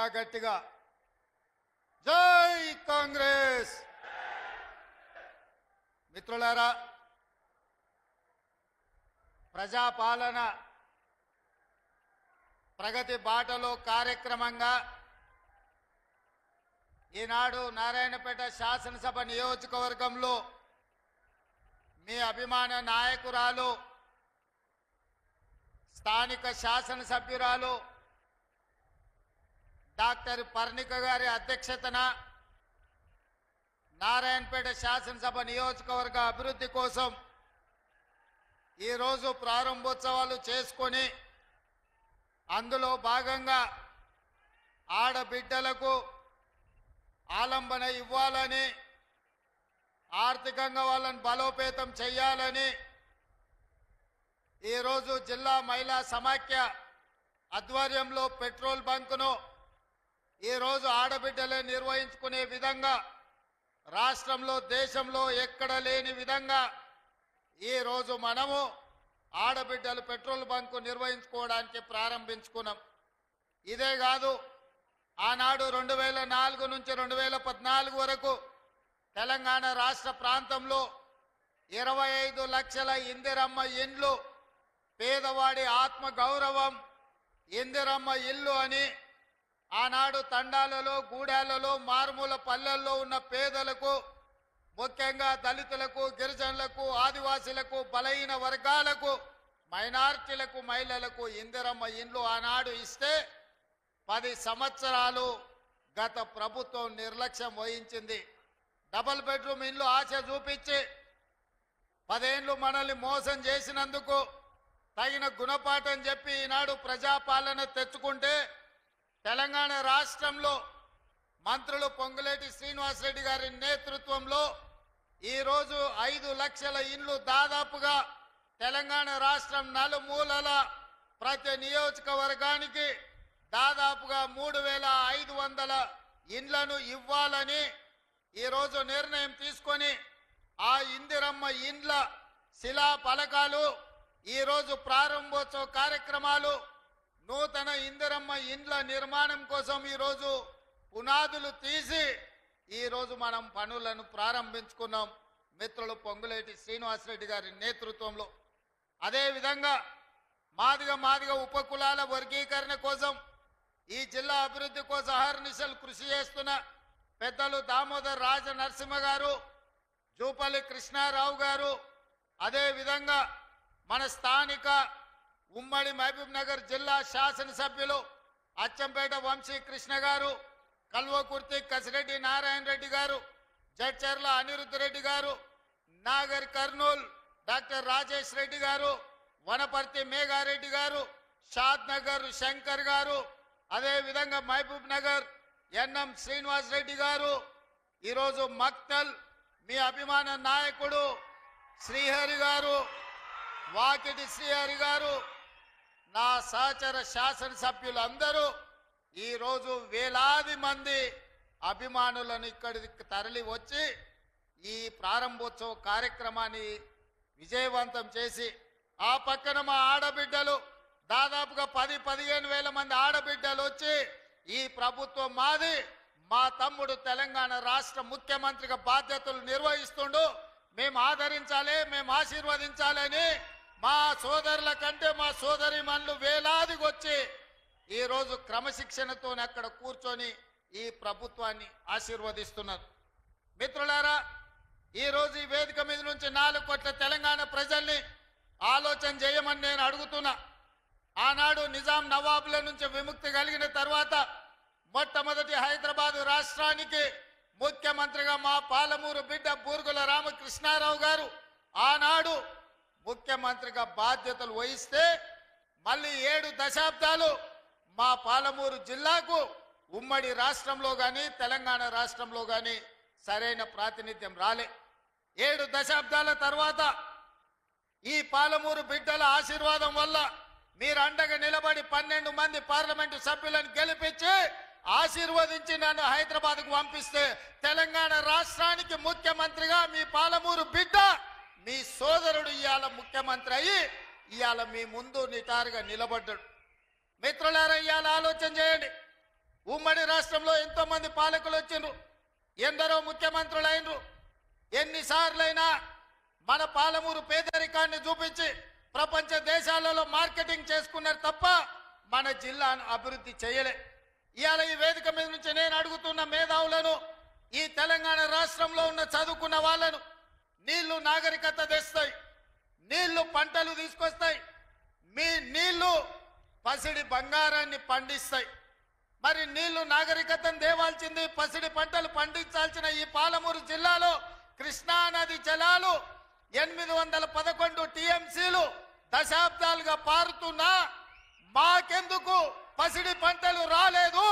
ఇంకా గట్టిగా జై కాంగ్రెస్. మిత్రులారా, ప్రజాపాలన ప్రగతి బాటలో కార్యక్రమంగా ఈనాడు నారాయణపేట శాసనసభ నియోజకవర్గంలో మీ అభిమాన నాయకురాలు స్థానిక శాసనసభ్యురాలు డాక్టర్ పర్ణిక గారి అధ్యక్షతన నారాయణపేట శాసనసభ నియోజకవర్గ అభివృద్ధి కోసం ఈరోజు ప్రారంభోత్సవాలు చేసుకొని అందులో భాగంగా ఆడబిడ్డలకు ఆలంబన ఇవ్వాలని, ఆర్థికంగా వాళ్ళని బలోపేతం చేయాలని ఈరోజు జిల్లా మహిళా సమాఖ్య ఆధ్వర్యంలో పెట్రోల్ బంకును ఈరోజు ఆడబిడ్డలే నిర్వహించుకునే విధంగా రాష్ట్రంలో దేశంలో ఎక్కడ లేని విధంగా ఈరోజు మనము ఆడబిడ్డలు పెట్రోల్ బంకు నిర్వహించుకోవడానికి ప్రారంభించుకున్నాం. ఇదే కాదు, ఆనాడు 2004 నుంచి 2014 వరకు తెలంగాణ రాష్ట్ర ప్రాంతంలో 25 లక్షల ఇందిరమ్మ ఇండ్లు, పేదవాడి ఆత్మ గౌరవం ఇందిరమ్మ ఇల్లు అని ఆనాడు తండాలలో, గూడాలలో, మారుమూల పల్లెల్లో ఉన్న పేదలకు, ముఖ్యంగా దళితులకు, గిరిజనులకు, ఆదివాసీలకు, బలహీన వర్గాలకు, మైనారిటీలకు, మహిళలకు ఇందిరమ్మ ఇండ్లు ఆనాడు ఇస్తే 10 సంవత్సరాలు గత ప్రభుత్వం నిర్లక్ష్యం వహించింది. డబుల్ బెడ్రూమ్ ఇండ్లు ఆశ చూపించి 10 ఏళ్ళు మనల్ని మోసం చేసినందుకు తగిన గుణపాఠం చెప్పి ఈనాడు ప్రజాపాలన తెచ్చుకుంటే తెలంగాణ రాష్ట్రంలో మంత్రులు పొంగులేటి శ్రీనివాసరెడ్డి గారి నేతృత్వంలో ఈరోజు 5 లక్షల ఇండ్లు దాదాపుగా తెలంగాణ రాష్ట్రం నలుమూలల ప్రతి నియోజకవర్గానికి దాదాపుగా 3500 ఇండ్లను ఇవ్వాలని ఈరోజు నిర్ణయం తీసుకొని ఆ ఇందిరమ్మ ఇండ్ల శిలా ఫలకాలు ఈరోజు ప్రారంభోత్సవ కార్యక్రమాలు, నూతన ఇందిరమ్మ ఇండ్ల నిర్మాణం కోసం ఈరోజు పునాదులు తీసి ఈరోజు మనం పనులను ప్రారంభించుకున్నాం మిత్రులు పొంగులేటి శ్రీనివాసరెడ్డి గారి నేతృత్వంలో. అదేవిధంగా మాదిగ ఉపకులాల వర్గీకరణ కోసం ఈ జిల్లా అభివృద్ధి కోసం అహర్నిశలు కృషి చేస్తున్న పెద్దలు దామోదర్ రాజ నరసింహ గారు, జూపల్లి కృష్ణారావు గారు, అదేవిధంగా మన స్థానిక ఉమ్మడి మహబూబ్ నగర్ జిల్లా శాసనసభ్యులు అచ్చంపేట వంశీ కృష్ణ గారు, కల్వకుర్తి కసిరెడ్డి నారాయణ రెడ్డి గారు, జడ్చర్ల అనిరుద్ధ రెడ్డి గారు, నాగర్ కర్నూల్ డాక్టర్ రాజేష్ రెడ్డి గారు, వనపర్తి మేఘారెడ్డి గారు, షాద్ నగర్ శంకర్ గారు, అదేవిధంగా మహబూబ్ నగర్ ఎన్ఎం శ్రీనివాస్ రెడ్డి గారు, ఈరోజు మక్తల్ మీ అభిమాన నాయకుడు శ్రీహరి గారు, వాకిటి శ్రీహరి గారు, నా సహచర శాసనసభ్యులందరూ ఈరోజు వేలాది మంది అభిమానులను ఇక్కడికి తరలి వచ్చి ఈ ప్రారంభోత్సవ కార్యక్రమాన్ని విజయవంతం చేసి, ఆ పక్కన మా ఆడబిడ్డలు దాదాపుగా 10-15 వేల మంది ఆడబిడ్డలు వచ్చి ఈ ప్రభుత్వం మాది, మా తమ్ముడు తెలంగాణ రాష్ట్ర ముఖ్యమంత్రిగా బాధ్యతలు నిర్వహిస్తుండు, మేము ఆదరించాలి, మేము ఆశీర్వదించాలని మా సోదరుల కంటే మా సోదరిమణులు వేలాదికి వచ్చి ఈరోజు క్రమశిక్షణతో అక్కడ కూర్చొని ఈ ప్రభుత్వాన్ని ఆశీర్వదిస్తున్నారు. మిత్రులారా, ఈరోజు ఈ వేదిక మీద నుంచి 4 కోట్ల తెలంగాణ ప్రజల్ని ఆలోచన చేయమని నేను అడుగుతున్నా. ఆనాడు నిజాం నవాబుల నుంచి విముక్తి కలిగిన తర్వాత మొట్టమొదటి హైదరాబాద్ రాష్ట్రానికి ముఖ్యమంత్రిగా మా పాలమూరు బిడ్డ బూర్గుల రామకృష్ణారావు గారు ఆనాడు ముఖ్యమంత్రిగా బాధ్యతలు వహిస్తే మళ్ళీ 7 దశాబ్దాలు మా పాలమూరు జిల్లాకు ఉమ్మడి రాష్ట్రంలో కానీ తెలంగాణ రాష్ట్రంలో కానీ సరైన ప్రాతినిధ్యం రాలే. 7 దశాబ్దాల తర్వాత ఈ పాలమూరు బిడ్డల ఆశీర్వాదం వల్ల మీరు అండగా నిలబడి 12 మంది పార్లమెంటు సభ్యులను గెలిపించి ఆశీర్వదించి నన్ను హైదరాబాద్కు పంపిస్తే తెలంగాణ రాష్ట్రానికి ముఖ్యమంత్రిగా మీ పాలమూరు బిడ్డ మీ సోదరుడు ఇవాళ ముఖ్యమంత్రి అయ్యి ఇవాళ మీ ముందు నిటారుగా నిలబడ్డాడు. మిత్రులారా, ఇవాళ ఆలోచన చేయండి. ఉమ్మడి రాష్ట్రంలో ఎంతో మంది పాలకులు వచ్చిండ్రు, ఎందరో ముఖ్యమంత్రులు అయినరు. ఎన్నిసార్లైనా మన పాలమూరు పేదరికాన్ని చూపించి ప్రపంచ దేశాలలో మార్కెటింగ్ చేసుకున్నారు తప్ప మన జిల్లాను అభివృద్ధి చేయలే. ఇవాళ ఈ వేదిక మీద నుంచి నేను అడుగుతున్న మేధావులను, ఈ తెలంగాణ రాష్ట్రంలో ఉన్న చదువుకున్న వాళ్ళను, నీళ్లు నాగరికత తెస్తాయి, నీళ్లు పంటలు తీసుకొస్తాయి, మీ నీళ్లు పసిడి బంగారాన్ని పండిస్తాయి. మరి నీళ్లు నాగరికతను దేవాల్సింది, పసిడి పంటలు పండించాల్సిన ఈ పాలమూరు జిల్లాలో కృష్ణా నది జలాలు 811 టీఎంసీలు దశాబ్దాలుగా పారుతున్నా మాకెందుకు పసిడి పంటలు రాలేదు?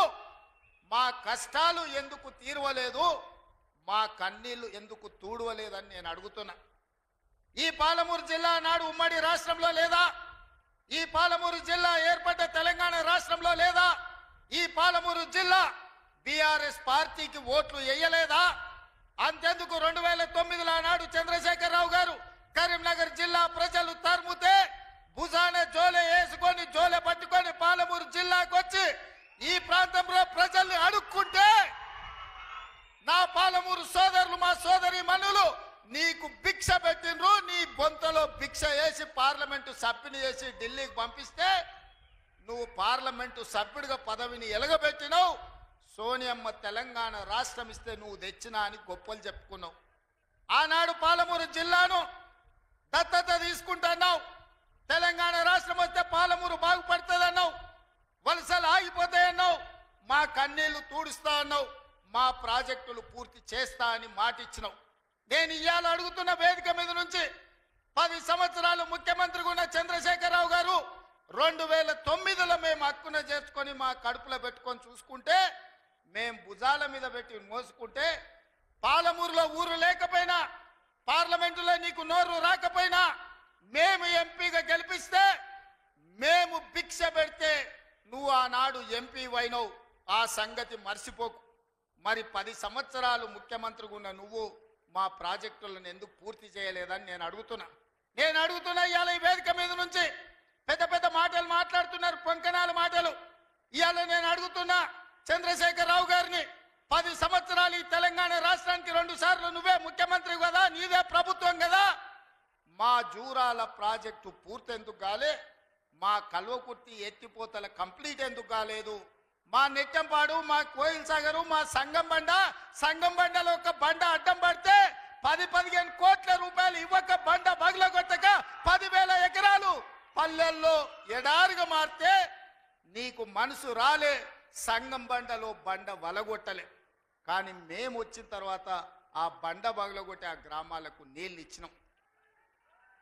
మా కష్టాలు ఎందుకు తీరవలేదు? మా కన్నీళ్లు ఎందుకు తూడవలేదని నేను అడుగుతున్నా. ఈ పాలమూరు జిల్లా నాడు ఉమ్మడి రాష్ట్రంలో లేదా? ఈ పాలమూరు జిల్లా ఏర్పడ్డ తెలంగాణ రాష్ట్రంలో లేదా? ఈ పాలమూరు జిల్లా బీఆర్ఎస్ పార్టీకి ఓట్లు వేయలేదా? అంతెందుకు 2009లో నాడు చంద్రశేఖరరావు గారు కరీంనగర్ జిల్లా ప్రజలు తరుముతే భుజాన జోలె వేసుకొని జోలె పట్టుకొని పాలమూరు జిల్లాకు వచ్చి ఈ ప్రాంతంలో ప్రజల్ని అడుక్కుంటే నా పాలమూరు సోదరులు, మా సోదరి మనులు నీకు భిక్ష పెట్టినరు. నీ బొంతలో భిక్ష వేసి పార్లమెంటు సభ్యుని చేసి ఢిల్లీకి పంపిస్తే నువ్వు పార్లమెంటు సభ్యుడిగా పదవిని ఎలగబెట్టినావు. సోనియమ్మ తెలంగాణ రాష్ట్రం ఇస్తే నువ్వు తెచ్చినా అని గొప్పలు చెప్పుకున్నావు. ఆనాడు పాలమూరు జిల్లాను దత్తత తీసుకుంటున్నావు. తెలంగాణ రాష్ట్రం వస్తే పాలమూరు బాగుపడుతుందన్నావు. వలసలు ఆగిపోతాయన్నావు. మా కన్నీళ్లు తూడుస్తా అన్నావు. మా ప్రాజెక్టులు పూర్తి చేస్తా అని మాటిచ్చినావు. నేను ఇవాళ అడుగుతున్న వేదిక మీద నుంచి 10 సంవత్సరాలు ముఖ్యమంత్రిగా ఉన్న చంద్రశేఖరరావు గారు 2009లో మేము హక్కున చేర్చుకొని మా కడుపులో పెట్టుకొని చూసుకుంటే, మేము భుజాల మీద పెట్టి మోసుకుంటే, పాలమూరులో ఊరు లేకపోయినా, పార్లమెంటులో నీకు నోరు రాకపోయినా, మేము ఎంపీగా గెలిపిస్తే, మేము భిక్ష పెడితే నువ్వు ఆనాడు ఎంపీ అయినవు. ఆ సంగతి మర్చిపోకు. మరి 10 సంవత్సరాలు ముఖ్యమంత్రిగా ఉన్న నువ్వు మా ప్రాజెక్టులను ఎందుకు పూర్తి చేయలేదని నేను అడుగుతున్నా. ఇవాళ ఈ వేదిక మీద నుంచి పెద్ద పెద్ద మాటలు మాట్లాడుతున్నారు, పొంకనాల మాటలు. ఇవాళ నేను అడుగుతున్నా చంద్రశేఖరరావు గారిని, 10 సంవత్సరాలు ఈ తెలంగాణ రాష్ట్రానికి 2 సార్లు నువ్వే ముఖ్యమంత్రి కదా, నీదే ప్రభుత్వం కదా, మా జూరాల ప్రాజెక్టు పూర్తి ఎందుకు కాలే? మా కల్వకుర్తి ఎత్తిపోతల కంప్లీట్ ఎందుకు కాలేదు? మా నెట్టంపాడు, మా కోయిల్ సాగరు, మా సంగం బండలో ఒక బండ అడ్డం పడితే 10-15 కోట్ల రూపాయలు ఇవ్వక బండ బగలగొట్టక 10,000 ఎకరాలు పల్లెల్లో ఎడారిగా మారితే నీకు మనసు రాలే. సంగం బండలో బండ వలగొట్టలే. కానీ మేము వచ్చిన తర్వాత ఆ బండ బగలగొట్టి ఆ గ్రామాలకు నీళ్ళు ఇచ్చినాం.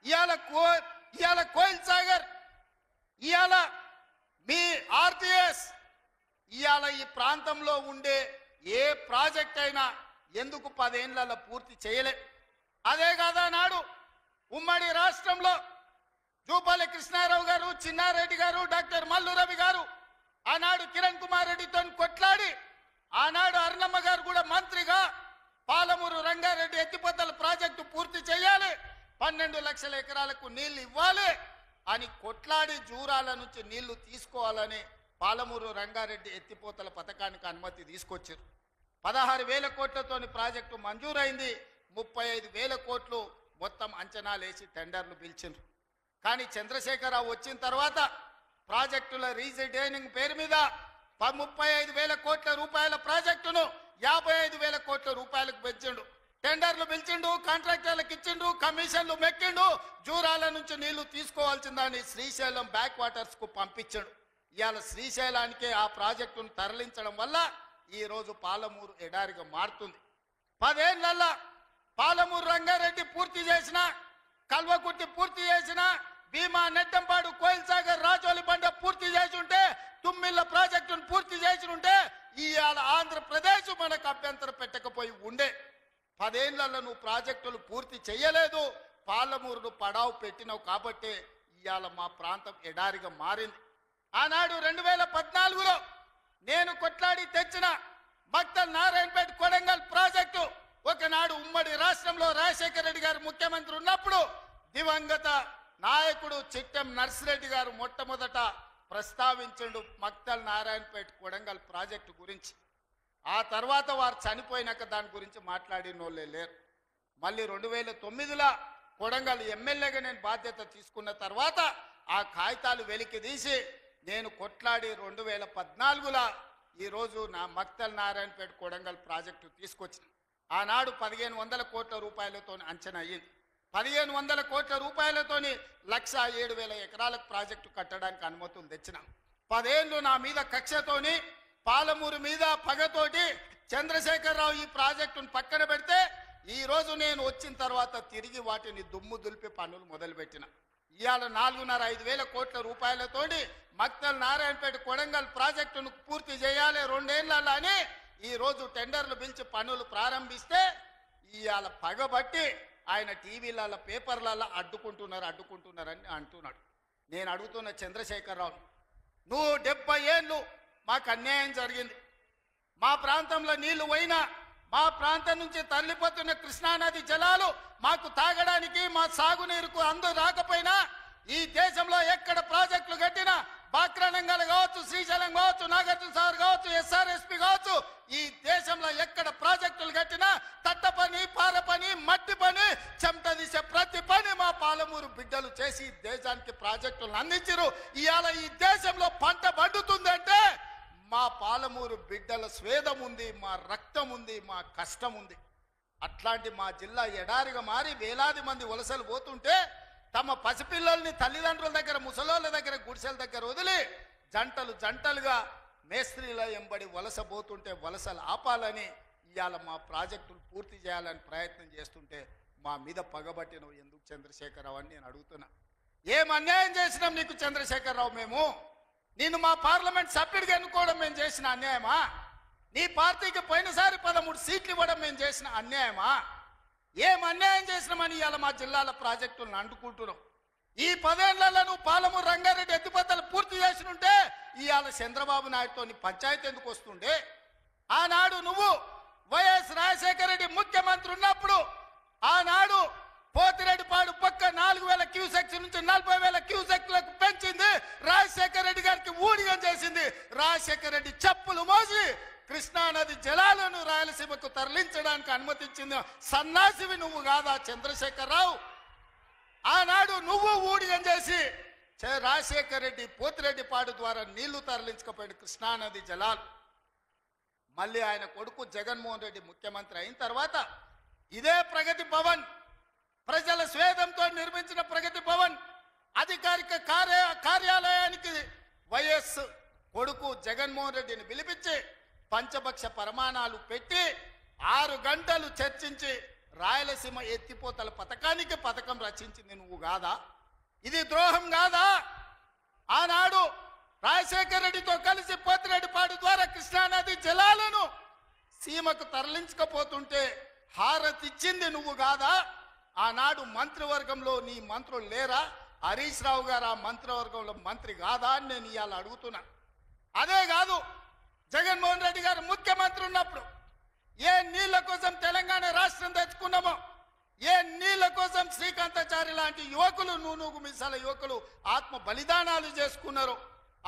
ఇవాళ కోయిల్ సాగర్, ఇవాళ మీ ఆర్టీఎస్, ఇవాళ ఈ ప్రాంతంలో ఉండే ఏ ప్రాజెక్ట్ అయినా ఎందుకు 10 ఏళ్లలో పూర్తి చేయలే? అదే కాదా నాడు ఉమ్మడి రాష్ట్రంలో జూపల్లి కృష్ణారావు గారు, చిన్నారెడ్డి గారు, డాక్టర్ మల్లు రవి గారు ఆనాడు కిరణ్ కుమార్ రెడ్డితో కొట్లాడి, ఆనాడు అరుణమ్మ గారు కూడా మంత్రిగా పాలమూరు రంగారెడ్డి ఎత్తిపోతల ప్రాజెక్టు పూర్తి చేయాలి, 12 లక్షల ఎకరాలకు నీళ్లు ఇవ్వాలి అని కొట్లాడి జూరాల నుంచి నీళ్లు తీసుకోవాలని పాలమూరు రంగారెడ్డి ఎత్తిపోతల పథకానికి అనుమతి తీసుకొచ్చారు. 16,000 కోట్లతోని ప్రాజెక్టు మంజూరైంది. 35,000 కోట్లు మొత్తం అంచనాలేసి టెండర్లు పిలిచిండ్రు. కానీ చంద్రశేఖరరావు వచ్చిన తర్వాత ప్రాజెక్టుల రీజైనింగ్ పేరు మీద 35,000 కోట్ల రూపాయల ప్రాజెక్టును 55,000 కోట్ల రూపాయలకు పెంచిండు. టెండర్లు పిలిచిండు, కాంట్రాక్టర్లకు ఇచ్చిండు, కమిషన్లు మెక్కిండు. జూరాల నుంచి నీళ్లు తీసుకోవాల్సిందని శ్రీశైలం బ్యాక్ వాటర్స్ కు పంపించాడు. ఇవాళ శ్రీశైలానికే ఆ ప్రాజెక్టును తరలించడం వల్ల ఈ రోజు పాలమూరు ఎడారిగా మారుతుంది. 10 ఏళ్లలో పాలమూరు రంగారెడ్డి పూర్తి చేసిన, కల్వకుర్తి పూర్తి చేసిన, భీమా, నెట్టంపాడు, కోయిల్ సాగర్, రాజోలి బండ పూర్తి చేసి ఉంటే, తుమ్మిళ్ళ ప్రాజెక్టును పూర్తి చేసి ఉంటే ఇవాళ ఆంధ్రప్రదేశ్ మనకు అభ్యంతరం పెట్టకపోయి ఉండే. 10 ఏళ్లలో నువ్వు ప్రాజెక్టులు పూర్తి చేయలేదు. పాలమూరును పడావు పెట్టినావు కాబట్టి ఇవాళ మా ప్రాంతం ఎడారిగా మారింది. ఆనాడు 2014లో నేను కొట్లాడి తెచ్చిన మక్తల్ నారాయణపేట కొడంగల్ ప్రాజెక్టు ఒకనాడు ఉమ్మడి రాష్ట్రంలో రాజశేఖర రెడ్డి గారు ముఖ్యమంత్రి ఉన్నప్పుడు దివంగత నాయకుడు చిట్టెం నర్సిరెడ్డి గారు మొట్టమొదట ప్రస్తావించండు మక్తల్ నారాయణపేట కొడంగల్ ప్రాజెక్టు గురించి. ఆ తర్వాత వారు చనిపోయినాక దాని గురించి మాట్లాడిన వాళ్ళే లేరు. మళ్ళీ 2009లో కొడంగల్ ఎమ్మెల్యేగా నేను బాధ్యత తీసుకున్న తర్వాత ఆ కాగితాలు వెలికి తీసి నేను కొట్లాడి 2014లో ఈరోజు నా మక్తల్ నారాయణపేట కొడంగల్ ప్రాజెక్టు తీసుకొచ్చిన. ఆనాడు 1500 కోట్ల రూపాయలతో అంచనా అయ్యింది. 1500 కోట్ల రూపాయలతోని 1,07,000 ఎకరాలకు ప్రాజెక్టు కట్టడానికి అనుమతులు తెచ్చినాం. 10 ఏళ్ళు నా మీద కక్షతోని పాలమూరు మీద పగతోటి చంద్రశేఖరరావు ఈ ప్రాజెక్టును పక్కన పెడితే ఈ రోజు నేను వచ్చిన తర్వాత తిరిగి వాటిని దుమ్ము దులిపి పనులు మొదలుపెట్టిన. ఇవాళ 4,5 వేల కోట్ల రూపాయలతోటి మక్తల్ నారాయణపేట కొడంగల్ ప్రాజెక్టును పూర్తి చేయాలి 2 ఏళ్లలో అని ఈ రోజు టెండర్లు పిలిచి పనులు ప్రారంభిస్తే ఇవాళ పగబట్టి ఆయన టీవీలలో పేపర్లలో అడ్డుకుంటున్నారని అంటున్నాడు. నేను అడుగుతున్న చంద్రశేఖరరావు, నువ్వు 70 ఏళ్ళు మాకు అన్యాయం జరిగింది. మా ప్రాంతంలో నీళ్లు పోయినా మా ప్రాంతం నుంచి తరలిపోతున్న కృష్ణానది జలాలు మాకు తాగడానికి మా సాగునీరుకు అందు రాకపోయినా ఈ దేశంలో ఎక్కడ ప్రాజెక్టులు కట్టినా బాక్రానంగల్ కావచ్చు, శ్రీశైలం కావచ్చు, నాగార్జున సాగర్ కావచ్చు, SRSP కావచ్చు, ఈ దేశంలో ఎక్కడ ప్రాజెక్టులు కట్టినా తట్ట పని, పార పని, మట్టి పని, చెమట తీసే ప్రతి పని మా పాలమూరు బిడ్డలు చేసి దేశానికి ప్రాజెక్టులను అందించారు. ఇవాళ ఈ దేశంలో పంట పండుతుందంటే మా పాలమూరు బిడ్డల స్వేదం ఉంది, మా రక్తం ఉంది, మా కష్టం ఉంది. అట్లాంటి మా జిల్లా ఎడారిగా మారి వేలాది మంది వలసలు పోతుంటే తమ పసిపిల్లల్ని తల్లిదండ్రుల దగ్గర, ముసలోళ్ళ దగ్గర, గుడిసెల దగ్గర వదిలి జంటలుగా మేస్త్రీల ఎంబడి వలస పోతుంటే వలసలు ఆపాలని ఇవాళ మా ప్రాజెక్టులు పూర్తి చేయాలని ప్రయత్నం చేస్తుంటే మా మీద పగబట్టినవు ఎందుకు చంద్రశేఖరరావు అని నేను అడుగుతున్నా. ఏం అన్యాయం చేసినాం నీకు చంద్రశేఖరరావు? మేము నిన్ను మా పార్లమెంట్ సభ్యుడిగా ఎన్నుకోవడం మేము చేసిన అన్యాయమా? నీ పార్టీకి పోయినసారి 13 సీట్లు ఇవ్వడం మేము చేసిన అన్యాయమా? ఏం అన్యాయం చేసినామని ఇవాళ మా జిల్లాల ప్రాజెక్టులను అంటుకుంటున్నావు. ఈ 10 ఏళ్లలో నువ్వు పాలమూరు రంగారెడ్డి ఎత్తిపోతలు పూర్తి చేసినుంటే ఇవాళ చంద్రబాబు నాయుడుతో పంచాయతీ ఎందుకు వస్తుండే? ఆనాడు నువ్వు వైఎస్ రాజశేఖర రెడ్డి ముఖ్యమంత్రి ఉన్నప్పుడు ఆనాడు పోతిరెడ్డిపాడు పక్క 4,000 క్యూసెక్స్ నుంచి 40,000 క్యూసెక్లకు పెంచింది. రాజశేఖర రెడ్డి గారికి ఊడిగం చేసింది. రాజశేఖర రెడ్డి చెప్పులు మోసి కృష్ణానది జలాలను రాయలసీమకు తరలించడానికి అనుమతించింది సన్నాసివి నువ్వు కాదా చంద్రశేఖరరావు? ఆనాడు నువ్వు ఊడిగం చేసి రాజశేఖర రెడ్డి పోతిరెడ్డిపాడు ద్వారా నీళ్లు తరలించకపోయిన కృష్ణానది జలాలు మళ్ళీ ఆయన కొడుకు జగన్మోహన్ రెడ్డి ముఖ్యమంత్రి అయిన తర్వాత ఇదే ప్రగతి భవన్, ప్రజల స్వేదంతో నిర్మించిన ప్రగతి భవన్ అధికారిక కార్యాలయానికి వైఎస్ కొడుకు జగన్మోహన్ రెడ్డిని పిలిపించి పంచపక్ష ప్రమాణాలు పెట్టి 6 గంటలు చర్చించి రాయలసీమ ఎత్తిపోతల పథకం రచించింది నువ్వు కాదా? ఇది ద్రోహం కాదా? ఆనాడు రాజశేఖర రెడ్డితో కలిసి పోతిరెడ్డిపాడు ద్వారా కృష్ణానది జలాలను సీమకు తరలించకపోతుంటే హారతిచ్చింది నువ్వు కాదా? ఆనాడు మంత్రివర్గంలో నీ మంత్రులు లేరా? హరీష్ రావు గారు ఆ మంత్రివర్గంలో మంత్రి కాదా అని నేను ఇవాళ అడుగుతున్నా. అదే కాదు, జగన్మోహన్ రెడ్డి గారు ముఖ్యమంత్రి ఉన్నప్పుడు ఏ నీళ్ల కోసం తెలంగాణ రాష్ట్రం తెచ్చుకున్నామో, ఏ నీళ్ల కోసం శ్రీకాంతాచారి లాంటి యువకులు, నూనూగు మిసాల యువకులు ఆత్మ బలిదానాలు చేసుకున్నారు.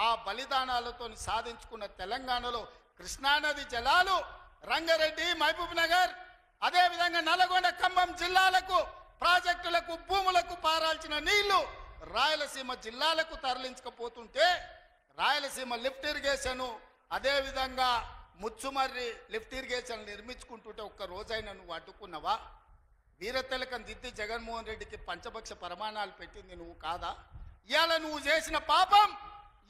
ఆ బలిదానాలతో సాధించుకున్న తెలంగాణలో కృష్ణానది జలాలు రంగారెడ్డి, మహబూబ్ నగర్, అదేవిధంగా నల్గొండ, ఖమ్మం జిల్లాలకు ప్రాజెక్టులకు, భూములకు పారాల్సిన నీళ్లు రాయలసీమ జిల్లాలకు తరలించకపోతుంటే రాయలసీమ లిఫ్ట్ ఇరిగేషన్, అదేవిధంగా ముచ్చుమర్రి లిఫ్ట్ ఇరిగేషన్ నిర్మించుకుంటుంటే ఒక్క రోజైనా నువ్వు అడ్డుకున్నావా? వీరతిలకం దిద్ది జగన్మోహన్ రెడ్డికి పంచపక్ష ప్రమాణాలు పెట్టింది నువ్వు కాదా? ఇవాళ నువ్వు చేసిన పాపం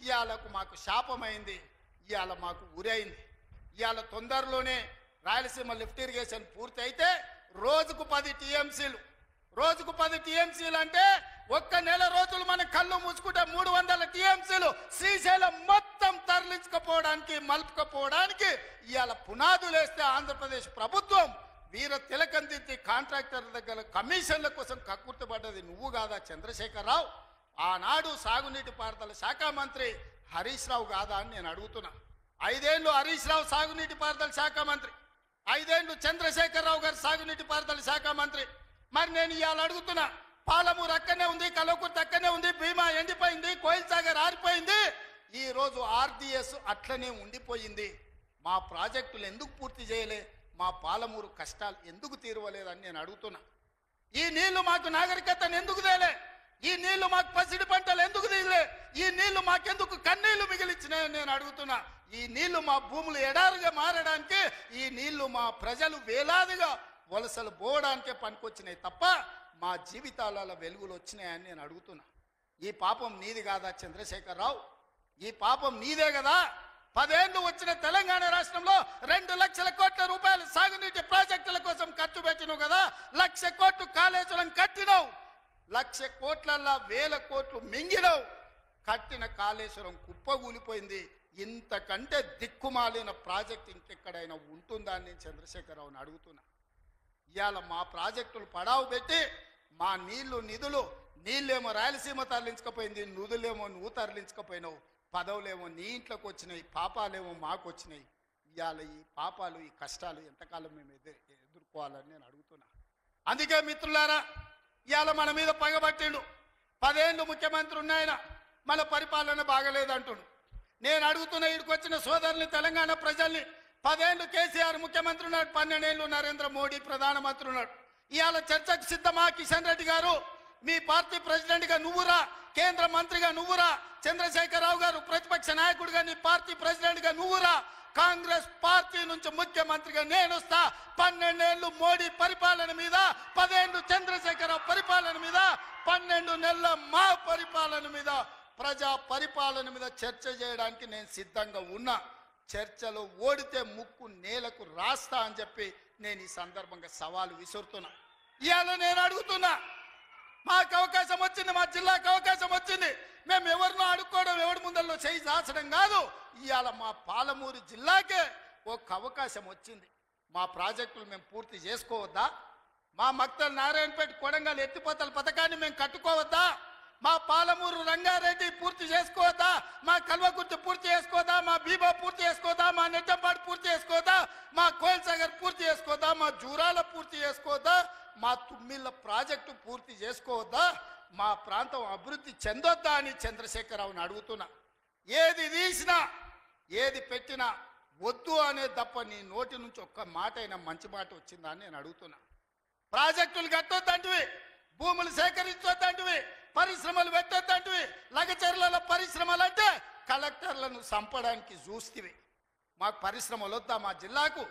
ఇవాళకు మాకు శాపమైంది, ఇవాళ మాకు ఉరైంది. ఇవాళ తొందరలోనే రాయలసీమ లిఫ్ట్ ఇరిగేషన్ పూర్తి అయితే రోజుకు 10 టీఎంసీలు, రోజుకు 10 టీఎంసీలు అంటే ఒక్క నెల రోజులు మన కళ్ళు మూసుకుంటే 300 టీఎంసీలు శ్రీశైలం మొత్తం తరలించకపోవడానికి, మలుపుకపోవడానికి ఇవాళ పునాదులు వేస్తే ఆంధ్రప్రదేశ్ ప్రభుత్వం వీర తిలకం దిద్ది కాంట్రాక్టర్ దగ్గర కమిషన్ల కోసం కక్కుర్తిపడ్డది నువ్వు కాదా చంద్రశేఖరరావు? ఆనాడు సాగునీటి పారుదల శాఖ మంత్రి హరీష్ రావు కాదా అని నేను అడుగుతున్నా. 5 ఏళ్ళు హరీష్ రావు సాగునీటి పారుదల శాఖ మంత్రి, 5 ఏళ్ళు చంద్రశేఖరరావు గారు సాగునీటి పారుదల శాఖ మంత్రి. మరి నేను ఇవాళ అడుగుతున్నా, పాలమూరు అక్కడనే ఉంది, కల్వకుర్తి అక్కడనే ఉంది, భీమా ఎండిపోయింది, కోయిల్ సాగర్ ఆరిపోయింది. ఈరోజు ఆర్డిఎస్ అట్లనే ఉండిపోయింది. మా ప్రాజెక్టులు ఎందుకు పూర్తి చేయలే, మా పాలమూరు కష్టాలు ఎందుకు తీరవలేదని నేను అడుగుతున్నా. ఈ నీళ్లు మాకు నాగరికతను ఎందుకు తేలే, ఈ నీళ్లు మాకు పసిడి పంటలు ఎందుకు తీయలే, ఈ నీళ్లు మాకెందుకు కన్నీళ్లు మిగిలిచ్చినాయని నేను అడుగుతున్నా. ఈ నీళ్లు మా భూములు ఎడారుగా మారడానికి, ఈ నీళ్లు మా ప్రజలు వేలాదిగా వలసలు పోవడానికే పనికొచ్చినాయి తప్ప మా జీవితాలలో వెలుగులు వచ్చినాయని నేను అడుగుతున్నా. ఈ పాపం నీది కాదా చంద్రశేఖరరావు? ఈ పాపం నీదే కదా? 10 ఏళ్ళు వచ్చిన తెలంగాణ రాష్ట్రంలో 2 లక్షల కోట్ల రూపాయలు సాగునీటి ప్రాజెక్టుల కోసం ఖర్చు పెట్టినావు కదా. 1,00,000 కోట్లు కాళేశ్వరం కట్టినావు, 1,00,000 కోట్లల్లా 1,000 కోట్లు మింగినావు. కట్టిన కాళేశ్వరం కుప్పగూలిపోయింది. ఇంతకంటే దిక్కుమాలిన ప్రాజెక్ట్ ఇంకెక్కడైనా ఉంటుందా అని నేను చంద్రశేఖరరావుని అడుగుతున్నా. ఇవాళ మా ప్రాజెక్టులు పడావు పెట్టి మా నిధులు నీళ్ళేమో రాయలసీమ తరలించకపోయింది, నిధులేమో నువ్వు తరలించకపోయినావు, పదవులేమో నీ ఇంట్లోకి వచ్చినాయి, పాపాలేమో మాకు వచ్చినాయి. ఇవాళ ఈ పాపాలు ఈ కష్టాలు ఎంతకాలం మేము ఎదుర్కోవాలని నేను అడుగుతున్నా. అందుకే మిత్రులారా, ఇవాళ మన మీద పగబట్టిండు. 10 ఏళ్ళు ముఖ్యమంత్రి ఉన్నాయన, మన పరిపాలన బాగలేదంటుడు. నేను అడుగుతున్న ఇక్కడికి వచ్చిన సోదరుని, తెలంగాణ ప్రజల్ని, 10 ఏళ్ళు కేసీఆర్ ముఖ్యమంత్రి ఉన్నాడు, 12 ఏళ్ళు నరేంద్ర మోడీ ప్రధానమంత్రి ఉన్నాడు. ఇవాళ చర్చకు సిద్ధమా? కిషన్ రెడ్డి గారు మీ పార్టీ ప్రెసిడెంట్గా నువ్వురా, కేంద్ర మంత్రిగా నువ్వురా, చంద్రశేఖరరావు గారు ప్రతిపక్ష నాయకుడిగా నీ పార్టీ ప్రెసిడెంట్గా నువ్వురా, కాంగ్రెస్ పార్టీ నుంచి ముఖ్యమంత్రిగా నేను వస్తా. 12 ఏళ్ళు మోడీ పరిపాలన మీద, 10 ఏళ్ళు చంద్రశేఖరరావు పరిపాలన మీద, 12 నెలల మా పరిపాలన మీద, ప్రజా పరిపాలన మీద చర్చ చేయడానికి నేను సిద్ధంగా ఉన్నా. చర్చలో ఓడితే ముక్కు నేలకు రాస్తా అని చెప్పి నేను ఈ సందర్భంగా సవాలు విసురుతున్నా. ఇవాళ నేను అడుగుతున్నా, మాకు అవకాశం వచ్చింది, మా జిల్లాకు అవకాశం వచ్చింది, మేము ఎవరినో అడుక్కోవడం, ఎవరి ముందల్లో చేయి దాచడం కాదు. ఇవాళ మా పాలమూరు జిల్లాకే ఒక అవకాశం వచ్చింది. మా ప్రాజెక్టులు మేము పూర్తి చేసుకోవద్దా? మా మక్తల్ నారాయణపేట కొడంగల్ ఎత్తిపోతల పథకాన్ని మేము కట్టుకోవద్దా? మా పాలమూరు రంగారెడ్డి పూర్తి చేసుకోవద్దా? మా కల్వకుర్తి పూర్తి చేసుకోవద్దా? మా బీబా పూర్తి చేసుకోవద్దా? మా నెట్టంపాడు పూర్తి చేసుకోవద్దా? మా కోయల్ సాగర్ పూర్తి చేసుకోవద్దా? మా జూరాల పూర్తి చేసుకోవద్దా? మా తుమ్మిళ్ళ ప్రాజెక్టు పూర్తి చేసుకోవద్దా? మా ప్రాంతం అభివృద్ధి చెందొద్దా అని చంద్రశేఖరరావుని అడుగుతున్నా. ఏది తీసినా ఏది పెట్టినా వద్దు అనే తప్ప నీ నోటి నుంచి ఒక్క మాట అయినా మంచి మాట వచ్చిందా అని నేను అడుగుతున్నా. ప్రాజెక్టులు కట్టొద్దంటివి, భూములు సేకరించొద్దంటివి, పరిశ్రమలు పెట్టొద్దంటివి. లగచర్ల పరిశ్రమలు అంటే కలెక్టర్లను చంపడానికి చూస్తేవి. మాకు పరిశ్రమలు వద్దా? మా జిల్లాకు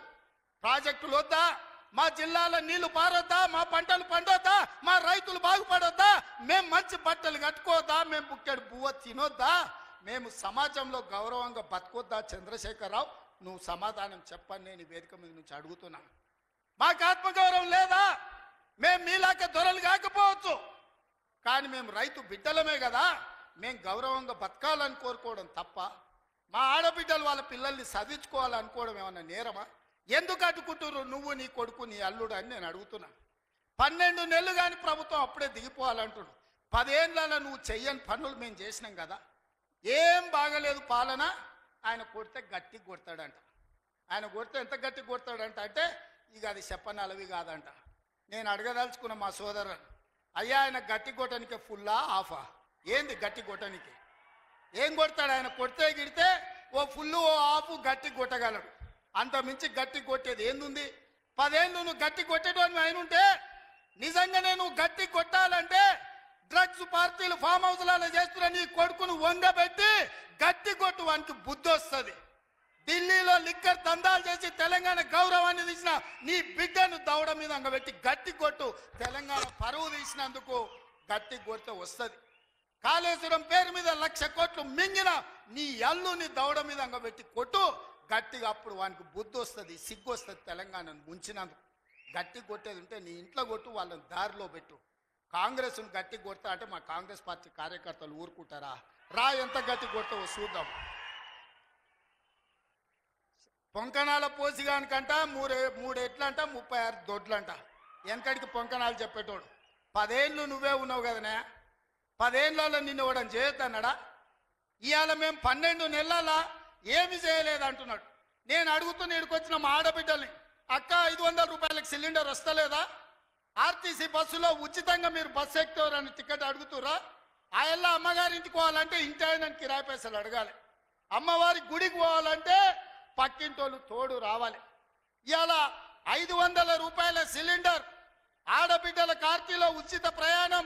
ప్రాజెక్టులు వద్దా? మా జిల్లాలో నీళ్లు పారొద్దా? మా పంటలు పండొద్దా? మా రైతులు బాగుపడొద్దా? మేము మంచి బట్టలు కట్టుకోవద్దా? మేము బుక్కెడు బువ్వ తినొద్దా? మేము సమాజంలో గౌరవంగా బతకొద్దా? చంద్రశేఖరరావు, నువ్వు సమాధానం చెప్పని నేను వేదిక మీద నుంచి అడుగుతున్నా. మాకు ఆత్మగౌరవం లేదా? మేము మీలాక దొరలు కాకపోవచ్చు, కానీ మేము రైతు బిడ్డలమే కదా. మేము గౌరవంగా బతకాలని కోరుకోవడం తప్ప, మా ఆడబిడ్డలు వాళ్ళ పిల్లల్ని చదివించుకోవాలనుకోవడం ఏమన్నా నేరమా? ఎందుకు అడ్డుకుంటున్నారు నువ్వు, నీ కొడుకు, నీ అల్లుడు అని నేను అడుగుతున్నా. 12 నెలలు కానీ ప్రభుత్వం అప్పుడే దిగిపోవాలంటున్నాడు. 10 ఏళ్ళలో నువ్వు చెయ్యని పనులు మేము చేసినాం కదా. ఏం బాగలేదు పాలన. ఆయన కొడితే గట్టి కొడతాడంట. ఆయన కొడితే ఎంత గట్టి కొడతాడంట అంటే ఇక అది చెప్పనలవి కాదంట. నేను అడగదలుచుకున్న మా సోదరుని, అయ్యా ఆయన గట్టి కొట్టడానికి ఫుల్లా ఆఫా? ఏంది గట్టి కొట్టడానికి? ఏం కొడతాడు ఆయన? కొడితే గిడితే ఓ ఫుల్లు ఓ ఆఫ్ గట్టి కొట్టగలడు, అంత మించి గట్టి కొట్టేది ఏందుంది? 10 ఏళ్ళు నువ్వు గట్టి కొట్టేటోని అయినుంటే, నిజంగానే నువ్వు గట్టి కొట్టాలంటే డ్రగ్స్ పార్టీలు ఫామ్ హౌస్లలో చేస్తున్న నీ కొడుకును వంగబెట్టి గట్టి కొట్టు, వానికి బుద్ధి వస్తుంది. ఢిల్లీలో లిక్కర్ దందాలు చేసి తెలంగాణ గౌరవాన్ని తీసిన నీ బిడ్డను దౌడ మీద అంగబెట్టి గట్టి కొట్టు. తెలంగాణ పరువు తీసినందుకు గట్టి కొడితే వస్తుంది. కాళేశ్వరం పేరు మీద 1,00,000 కోట్లు మింగిన నీ అల్లుని దౌడ మీద అంగబెట్టి కొట్టు గట్టిగా. అప్పుడు వానికి బుద్ధి వస్తుంది, సిగ్గు వస్తుంది. తెలంగాణను ముంచినందుకు గట్టి కొట్టేది ఉంటే నీ ఇంట్లో కొట్టు, వాళ్ళని దారిలో పెట్టు. కాంగ్రెస్ను గట్టి కొడతా అంటే మా కాంగ్రెస్ పార్టీ కార్యకర్తలు ఊరుకుంటారా? రా, ఎంత గట్టి కొడతావో చూద్దాం. పొంకణాల పోసిగానికంట 3 ఎట్లంట 36 దొడ్లంట. వెనకడికి పొంకణాలు చెప్పేటోడు. 10 ఏళ్ళు నువ్వే ఉన్నావు కదనే, 10 ఏళ్ళలో నిన్ను ఇవ్వడం చేయొద్దన్నాడా? ఇవాళ మేము 12 నెలల ఏమి చేయలేదు అంటున్నాడు. నేను అడుగుతున్న ఇక్కడికొచ్చిన మా ఆడబిడ్డల్ని, అక్క 500 రూపాయలకు సిలిండర్ వస్తలేదా? ఆర్టీసీ బస్సులో ఉచితంగా మీరు బస్సు ఎక్కుతారని టికెట్ అడుగుతురా? ఆ ఎల్ల అమ్మగారింటికి పోవాలంటే ఇంటి ఆయన కిరాయి పైసలు అడగాలి. అమ్మవారి గుడికి పోవాలంటే పక్కింటోళ్ళు తోడు రావాలి. ఇవాళ 500 రూపాయల సిలిండర్, ఆడబిడ్డల కార్తీలో ఉచిత ప్రయాణం,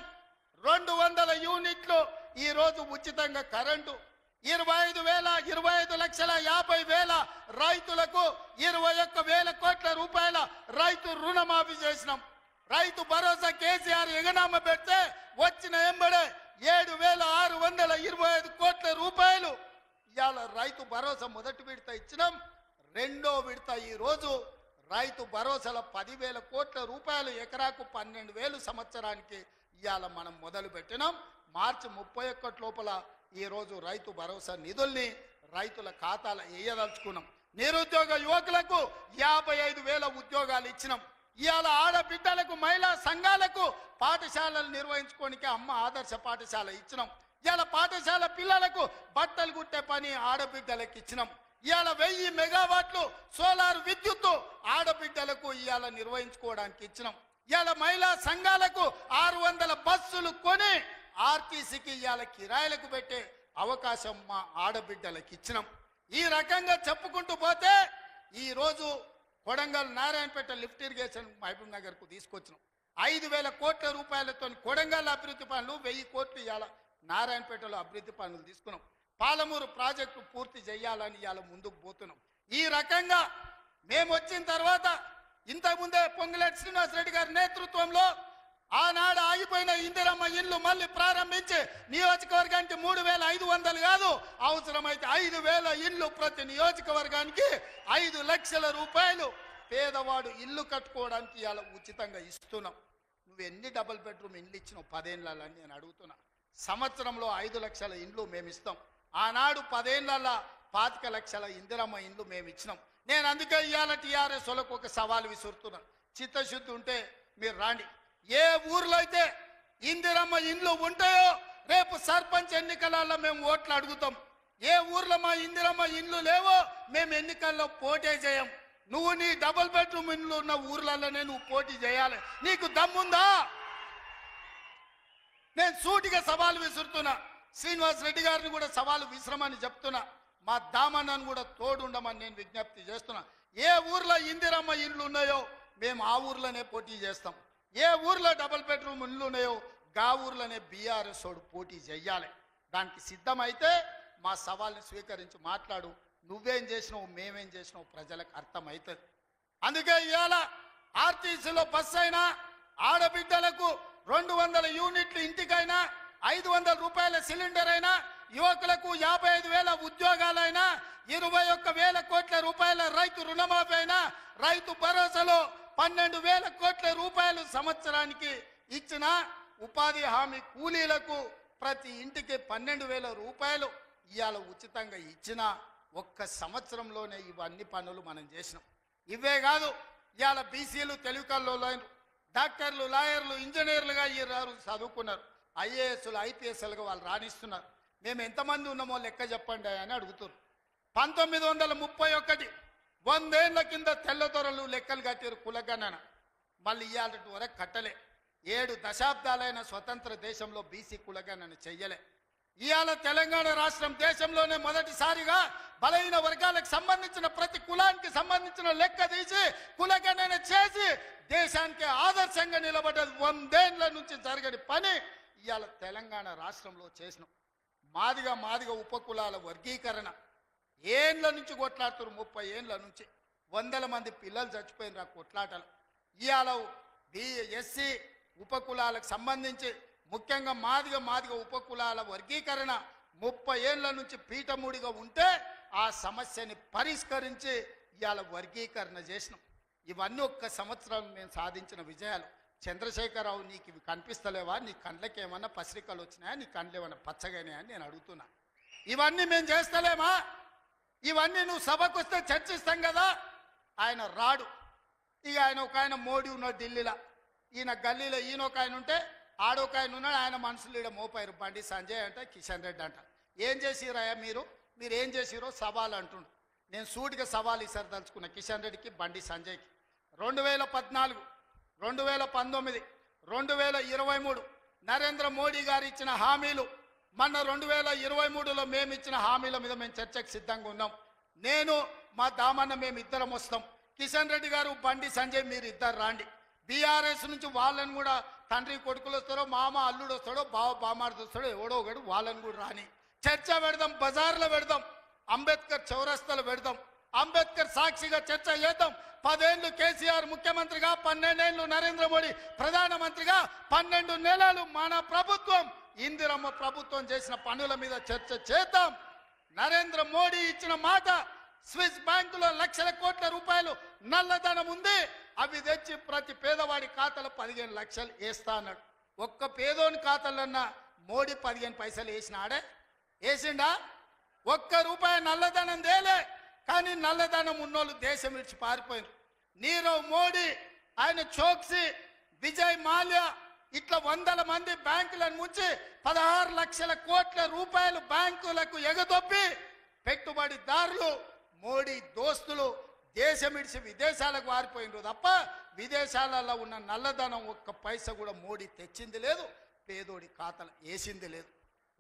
200 యూనిట్లు ఈ రోజు ఉచితంగా కరెంటు, 25,50,000 రైతులకు 21,000 కోట్ల రూపాయల రైతు రుణమాఫీ చేసినాం. రైతు భరోసా కేసీఆర్ ఎగనామ పెడితే వచ్చిన ఎంబడే 7,625 కోట్ల రూపాయలు ఇవాళ రైతు భరోసా మొదటి విడత ఇచ్చినాం. రెండో విడత ఈ రోజు రైతు భరోసాల 10,000 కోట్ల రూపాయలు, ఎకరాకు 12,000 సంవత్సరానికి ఇవాళ మనం మొదలు పెట్టినాం. మార్చి 31 లోపల ఈ రోజు రైతు భరోసా నిధుల్ని రైతుల ఖాతాలో వేయదలుచుకున్నాం. నిరుద్యోగ యువకులకు 55,000 ఉద్యోగాలు ఇచ్చినాం. ఇవాళ ఆడబిడ్డలకు, మహిళా సంఘాలకు పాఠశాలలు నిర్వహించుకోనికి అమ్మ ఆదర్శ పాఠశాల ఇచ్చినాం. ఇవాళ పాఠశాల పిల్లలకు బట్టలు కుట్టే పని ఆడబిడ్డలకు ఇచ్చినాం. ఇవాళ 1000 మెగావాట్లు సోలార్ విద్యుత్తు ఆడబిడ్డలకు ఇవాళ నిర్వహించుకోవడానికి ఇచ్చినాం. ఇవాళ మహిళా సంఘాలకు 600 బస్సులు కొని ఆర్టీసీకి ఇవాళ కిరాయిలకు పెట్టే అవకాశం మా ఆడబిడ్డలకు ఇచ్చినాం. ఈ రకంగా చెప్పుకుంటూ పోతే ఈ రోజు కొడంగల్ నారాయణపేట లిఫ్ట్ ఇరిగేషన్ మహబూబ్ నగర్ కు తీసుకొచ్చినాం. 5,000 కోట్ల రూపాయలతో కొడంగల్ అభివృద్ధి పనులు, 1000 కోట్లు ఇవాళ నారాయణపేటలో అభివృద్ధి పనులు తీసుకున్నాం. పాలమూరు ప్రాజెక్టు పూర్తి చేయాలని ఇవాళ ముందుకు పోతున్నాం. ఈ రకంగా మేము వచ్చిన తర్వాత ఇంతకుముందే పొంగులేటి శ్రీనివాసరెడ్డి గారి నేతృత్వంలో ఆనాడు ఆగిపోయిన ఇందిరమ్మ ఇల్లు మళ్ళీ ప్రారంభించి నియోజకవర్గానికి 3,500 కాదు, అవసరమైతే 5,000 ఇల్లు ప్రతి నియోజకవర్గానికి 5 లక్షల రూపాయలు పేదవాడు ఇల్లు కట్టుకోవడానికి ఇవాళ ఉచితంగా ఇస్తున్నాం. నువ్వు ఎన్ని డబుల్ బెడ్రూమ్ ఇండ్లు ఇచ్చినావు 10 ఏళ్ళని నేను అడుగుతున్నా. సంవత్సరంలో 5 లక్షల ఇండ్లు మేము ఇస్తాం. ఆనాడు 10 ఏళ్ళ 25 లక్షల ఇందిరమ్మ ఇండ్లు మేము ఇచ్చినాం. నేను అందుకే ఇవాళ టీఆర్ఎస్ వాళ్ళకు ఒక సవాల్ విసురుతున్నా. చిత్తశుద్ధి ఉంటే మీరు రాండి. ఏ ఊర్లో అయితే ఇందిరమ్మ ఇండ్లు ఉంటాయో రేపు సర్పంచ్ ఎన్నికలలో మేము ఓట్లు అడుగుతాం. ఏ ఊర్లో మా ఇందిరమ్మ ఇండ్లు లేవో మేము ఎన్నికల్లో పోటీ చేయం. నువ్వు నీ డబుల్ బెడ్రూమ్ ఇండ్లు ఉన్న ఊర్లలోనే నువ్వు పోటీ చేయాలి. నీకు దమ్ముందా? నేను సూటిగా సవాలు విసురుతున్నా. శ్రీనివాసరెడ్డి గారిని కూడా సవాలు విసరమని చెప్తున్నా. మా దామన్నను కూడా తోడుండమని నేను విజ్ఞప్తి చేస్తున్నా. ఏ ఊర్లో ఇందిరమ్మ ఇండ్లు ఉన్నాయో మేము ఆ ఊర్లోనే పోటీ చేస్తాం. ఏ ఊర్లో డబుల్ బెడ్రూమ్ ఇండ్లు ఉన్నాయో గా ఊర్లోనే బీఆర్ఎస్ వాడు పోటీ చెయ్యాలి. దానికి సిద్ధమైతే మా సవాల్ని స్వీకరించి మాట్లాడు. నువ్వేం చేసినావు, మేమేం చేసినావు ప్రజలకు అర్థమవుతుంది. అందుకే ఇవాళ ఆర్టీసీలో బస్సు అయినా, ఆడబిడ్డలకు 200 యూనిట్లు ఇంటికైనా, 500 రూపాయల సిలిండర్ అయినా, యువకులకు 55,000 ఉద్యోగాలైనా, 21,000 కోట్ల రూపాయల రైతు రుణమాఫీ అయినా, రైతు భరోసాలో 12,000 కోట్ల రూపాయలు సంవత్సరానికి ఇచ్చిన, ఉపాధి హామీ కూలీలకు ప్రతి ఇంటికి 12,000 రూపాయలు ఇవాళ ఉచితంగా ఇచ్చిన ఒక్క సంవత్సరంలోనే ఇవన్నీ పనులు మనం చేసినాం. ఇవే కాదు, ఇవాళ బీసీలు తెలుగుకల్లో డాక్టర్లు, లాయర్లు, ఇంజనీర్లుగా ఈ చదువుకున్నారు. ఐఏఎస్లు, ఐపీఎస్లుగా వాళ్ళు రాణిస్తున్నారు. మేము ఎంతమంది ఉన్నామో లెక్క చెప్పండి అని అడుగుతున్నారు. 1931 100 ఏళ్ల కింద తెల్లదొరలు లెక్కలు కట్టారు కులగణన. మళ్ళీ ఇవాళ వరకు కట్టలే. 7 దశాబ్దాలైన స్వతంత్ర దేశంలో బీసీ కులగణన చెయ్యలే. ఇవాళ తెలంగాణ రాష్ట్రం దేశంలోనే మొదటిసారిగా బలహీన వర్గాలకు సంబంధించిన ప్రతి కులానికి సంబంధించిన లెక్క తీసి కులగణన చేసి దేశానికి ఆదర్శంగా నిలబడ్డది. 100 ఏళ్ల నుంచి జరగని పని ఇవాళ తెలంగాణ రాష్ట్రంలో చేసినాం. మాదిగ ఉపకులాల వర్గీకరణ ఏండ్ల నుంచి కొట్లాడుతారు. 30 ఏండ్ల నుంచి 100 మంది పిల్లలు చచ్చిపోయిన కొట్లాటలు. ఇవాళ ఎస్సీ ఉపకులాలకు సంబంధించి ముఖ్యంగా మాదిగ ఉపకులాల వర్గీకరణ 30 ఏళ్ల నుంచి పీఠముడిగా ఉంటే ఆ సమస్యని పరిష్కరించి ఇవాళ వర్గీకరణ చేసినాం. ఇవన్నీ ఒక్క సంవత్సరం మేము సాధించిన విజయాలు. చంద్రశేఖరరావు, నీకు ఇవి కనిపిస్తలేవా? నీ కండ్లకి ఏమన్నా పసిరికలు వచ్చినాయా? నీ కండ్లు ఏమన్నా పచ్చగానే అని నేను అడుగుతున్నా. ఇవన్నీ మేము చేస్తలేమా? ఇవన్నీ నువ్వు సభకు వస్తే చర్చిస్తాం కదా. ఆయన రాడు. ఇక ఆయన మోడీ ఉన్నాడు ఢిల్లీలో, ఈయన గల్లీలో ఈయన ఒక ఆయన ఉంటే ఆడొక ఆయన ఉన్నాడు. ఆయన మనుషులు ఈడ మోపారు. బండి సంజయ్ అంట, కిషన్ రెడ్డి అంట. ఏం చేసిరాయా మీరు ఏం చేసిరో సవాల్ అంటుండు. నేను సూటిగా సవాల్ ఇసరదలుచుకున్నా కిషన్ రెడ్డికి, బండి సంజయ్కి. 2014, 2019, 2023 నరేంద్ర మోడీ గారు ఇచ్చిన హామీలు మొన్న 2023లో మేము ఇచ్చిన హామీల మీద మేము చర్చకు సిద్ధంగా ఉన్నాం. నేను మా దామన్న మేము ఇద్దరం వస్తాం. కిషన్ రెడ్డి గారు, బండి సంజయ్ మీరు ఇద్దరు రాండి. బీఆర్ఎస్ నుంచి వాళ్ళని కూడా తండ్రి కొడుకులు వస్తారో, మామ అల్లుడు వస్తాడో, బావ బామార్ది వస్తాడో, ఎవడో ఒకడు వాళ్ళని కూడా రాని. చర్చ పెడదాం, బజార్లో పెడదాం, అంబేద్కర్ చౌరస్తాలో పెడదాం, అంబేద్కర్ సాక్షిగా చర్చ చేద్దాం. 10 ఏళ్ళు కేసీఆర్ ముఖ్యమంత్రిగా, 12 ఏళ్ళు నరేంద్ర మోడీ ప్రధానమంత్రిగా, 12 నెలలు మన ప్రభుత్వం ఇందిరమ్మ ప్రభుత్వం చేసిన పనుల మీద చర్చ చేద్దాం. నరేంద్ర మోడీ ఇచ్చిన మాట, స్విస్ బ్యాంకులో లక్షల కోట్ల రూపాయలు నల్లధనం ఉంది, అవి తెచ్చి ప్రతి పేదవాడి ఖాతాలో 15 లక్షలు వేస్తా అన్నాడు. ఒక్క పేదోని ఖాతాలన్నా మోడీ 15 పైసలు వేసినాడే? వేసిండా? ఒక్క రూపాయి నల్లధనం తేలే. కానీ నల్లధనం ఉన్నోళ్ళు దేశం విడిచి పారిపోయారు. నీరవ్ మోడీ, ఆయన చోక్సీ, విజయ్ మాల్యా ఇట్లా 100 మంది బ్యాంకులను ముంచి 16 లక్షల కోట్ల రూపాయలు బ్యాంకులకు ఎగదొప్పి పెట్టుబడిదారులు, మోడీ దోస్తులు దేశం విడిచి విదేశాలకు వారిపోయినరు తప్ప విదేశాలలో ఉన్న నల్లధనం ఒక్క పైసా కూడా మోడీ తెచ్చింది లేదు, పేదోడి ఖాతాలు వేసింది లేదు.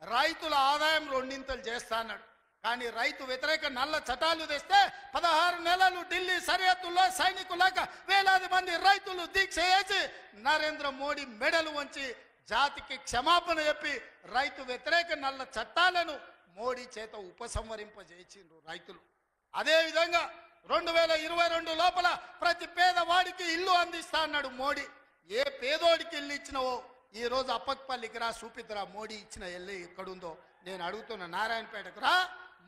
రైతుల ఆదాయం 2 చేస్తా అన్నాడు. కానీ రైతు వ్యతిరేక నల్ల చట్టాలు తెస్తే 16 నెలలు ఢిల్లీ సరిహద్దుల్లో సైనికులాగా వేలాది మంది రైతులు దీక్ష చేసి నరేంద్ర మోడీ మెడలు వంచి జాతికి క్షమాపణ చెప్పి రైతు వ్యతిరేక నల్ల చట్టాలను మోడీ చేత ఉపసంహరింపజేసిండ్రు రైతులు. అదేవిధంగా 2022 లోపల ప్రతి పేదవాడికి ఇల్లు అందిస్తా అన్నాడు మోడీ. ఏ పేదోడికి ఇల్లు ఇచ్చినవో ఈ రోజు అప్పక్పల్లికి రా, చూపిద్దురా మోడీ ఇచ్చిన ఇల్లు ఎక్కడుందో. నేను అడుగుతున్నా, నారాయణపేటకు రా,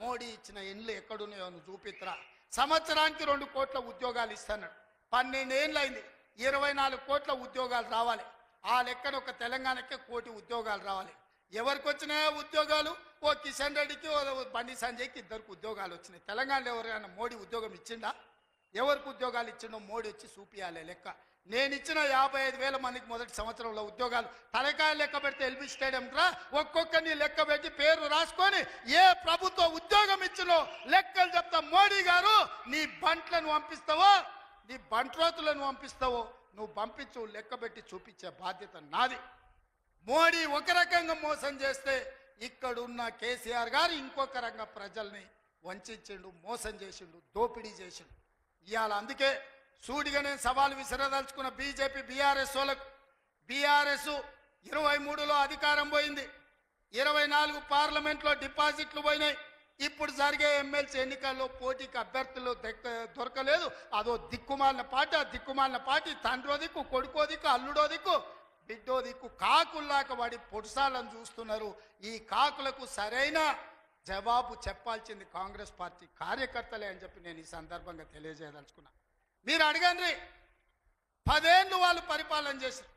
మోడీ ఇచ్చిన ఇల్లు ఎక్కడున్నాయో నువ్వు చూపిద్దురా. సంవత్సరానికి 2 కోట్ల ఉద్యోగాలు ఇస్తున్నాడు. 12 ఏళ్ళు అయింది, 24 కోట్ల ఉద్యోగాలు రావాలి. ఆ లెక్కన ఒక తెలంగాణకే 1 కోటి ఉద్యోగాలు రావాలి. ఎవరికి వచ్చినాయా ఉద్యోగాలు? ఓ కిషన్ రెడ్డికి, ఓ బండి సంజయ్కి 2 ఉద్యోగాలు వచ్చినాయి. తెలంగాణలో ఎవరైనా మోడీ ఉద్యోగం ఇచ్చిండా? ఎవరికి ఉద్యోగాలు ఇచ్చిండో మోడీ వచ్చి చూపియాలి లెక్క. నేను ఇచ్చిన 55,000 మందికి మొదటి సంవత్సరంలో ఉద్యోగాలు తలకాయ లెక్క పెడితే ఎల్బీ స్టేడియం రా, ఒక్కొక్కరిని లెక్క పెట్టి పేరు రాసుకొని ఏ ప్రభుత్వ ఉద్యోగం ఇచ్చినో లెక్కలు చెప్తా. మోడీ గారు, నీ బంట్లను పంపిస్తావో, నీ బంట్రోతులను పంపిస్తావో నువ్వు పంపించు, లెక్క పెట్టి చూపించే బాధ్యత నాది. మోడీ ఒక రకంగా మోసం చేస్తే ఇక్కడున్న కేసీఆర్ గారు ఇంకొక రకంగా ప్రజల్ని వంచిండు, మోసం చేసిండు, దోపిడీ చేసిండు. ఇవాళ అందుకే సూటిగా నేను సవాలు విసిరదలుచుకున్న బీజేపీ బీఆర్ఎస్ వాళ్ళకు. బీఆర్ఎస్ 23లో అధికారం పోయింది, 24 పార్లమెంట్లో డిపాజిట్లు పోయినాయి. ఇప్పుడు జరిగే ఎమ్మెల్సీ ఎన్నికల్లో పోటీకి అభ్యర్థులు దొరకలేదు. అదో దిక్కుమాలిన పార్టీ. ఆ దిక్కుమాలిన పార్టీ తండ్రో దిక్కు, కొడుకో దిక్కు, అల్లుడో దిక్కు, బిడ్డో దిక్కు కాకుల్లాక వాడి పొడుసాలను చూస్తున్నారు. ఈ కాకులకు సరైన జవాబు చెప్పాల్సింది కాంగ్రెస్ పార్టీ కార్యకర్తలే అని చెప్పి నేను ఈ సందర్భంగా తెలియజేయదలుచుకున్నా. మీరు అడగండి, 10 ఏళ్ళు వాళ్ళు పరిపాలన చేశారు,